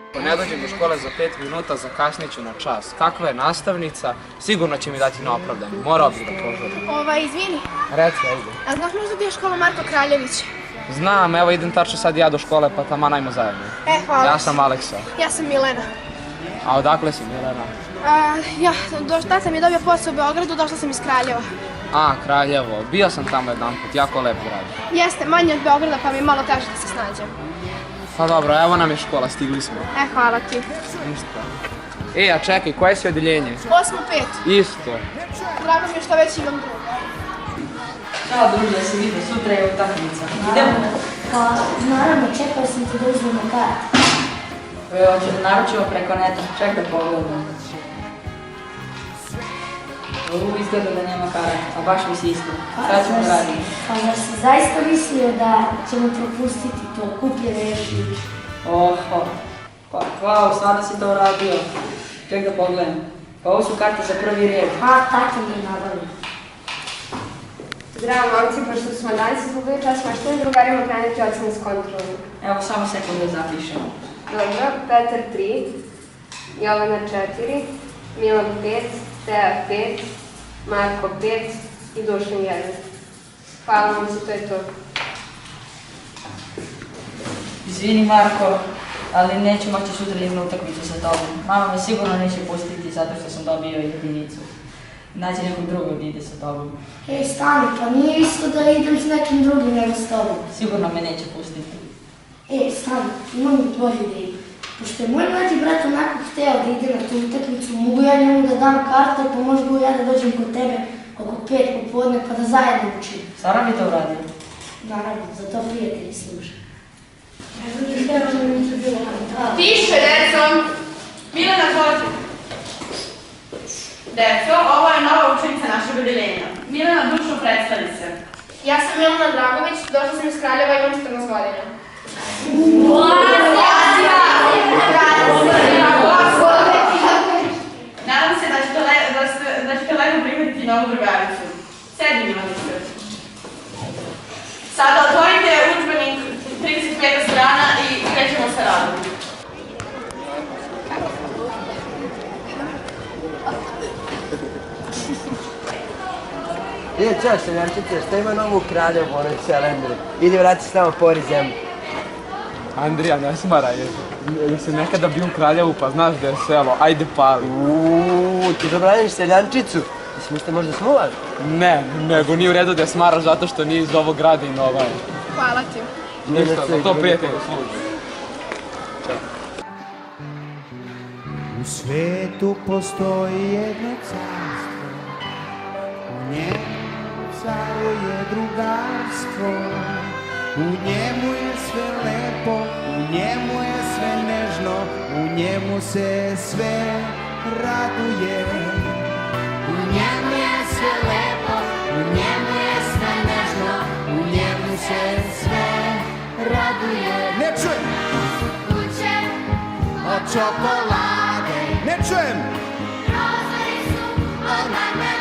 Ako ne dođem do škole za 5 minuta, zakasnit ću na čas. Kakva je nastavnica, sigurno će mi dati na opravdanje. Morao bih da požurim. Izvini, Reci, ajde. a znaš možda gdje je škola Marko Kraljević? Znam, evo idem tačno sad ja do škole, pa tamo najmo zajedno. Hvala. Ja sam Aleksa. Ja sam Milena. A odakle si, Milena? Tata mi je dobio posao u Beogradu, došla sam iz Kraljeva. A, Kraljevo. Bio sam tamo jedan put, jako lep grad. Jeste, manje od Beograda pa mi je malo teže da se snađem. Pa dobro, evo nam je škola, stigli smo. Hvala ti. Ništa. A čekaj, koje si odeljenje? 8.5. Isto. Drago mi je što već imam druga. Ćao druže, se vidi, sutra je utakmica. Idemo? Pa, naravno, čekao sam ti da uzmemo kart. Hoće da naručimo preko neta, čekaj pogledam. Izgleda da nema karata, a baš mi si isto. Sad ćemo da radimo. Pa zar si zaista mislio da ćemo propustiti to kupljene još i više? Oho, pa wow, sada si to uradio. Ček da pogledam. Pa ovo su karte za prvi red. Pa, tako mi je nabavio. Zdravo momci, pošto smo danas izgubili čas, možete li drugarima krenuti ocenu s kontrolom? Evo, samo sekund da zapišemo. Dobro, Petar 3, Jovana 4, Milan 5, Teja 5, Marko 5 i Dušan 1. Hvala momci, to je to. Izvini Marko, ali neću moći sutra idem utakmicu sa tobom. Mama me sigurno neće pustiti zato što sam dobio jedinicu. Naći nekog drugog da ide sa tobom. Hej, stani, pa nije isto da idem s nekim drugim nego s tobom. Sigurno me neće pustiti. Stani, imam i bolju ideju. Pošto je moj mlađi brat onako hteo da ide na tu utakmicu, mogu ja njemu da dam karte, pa možda ja da dođem kod tebe oko 5 popodne pa da zajedno učimo. Stvarno bi to uradio? Naravno, za to prijatelji služe. Tiše, deco! Milena, dođi! Deco, ovo je nova učenica našeg odeljenja. Milena, dušno predstavi se. Ja sam Milena Dragović, došla sam iz Kraljeva i imam 14 godina. Nadam se da ćete lepo prihvatiti novu drugaricu. Sedi, Milanice. Sada otvorite udžbenik 35. strana i krećemo sa radom. Čao seljančice, šta ima novu kraljevu u onoj selendri? Idi vrati se tamo pori zemlju. Andrija, ne smaraj. Jesi nekada bio u Kraljevu pa znaš da je selo, ajde pali. Ti zabraniš seljančicu? Jesi mislite možda smuvaš? Ne, nego nije u redu da je smaraš zato što nije iz ovog grada i nova je. Hvala ti. Ništa, za to prijatelj služi. U svetu postoji jedno carstvo, u njemu caruje drugarstvo, u njemu je sve lepo, u njemu je sve nežno, u njemu se sve raduje. U njemu je sve lepo, u njemu je sve nežno, u njemu se sve raduje. Ne čujem! Kuće od čokolade. Ne čujem! Prozori su od marmelade.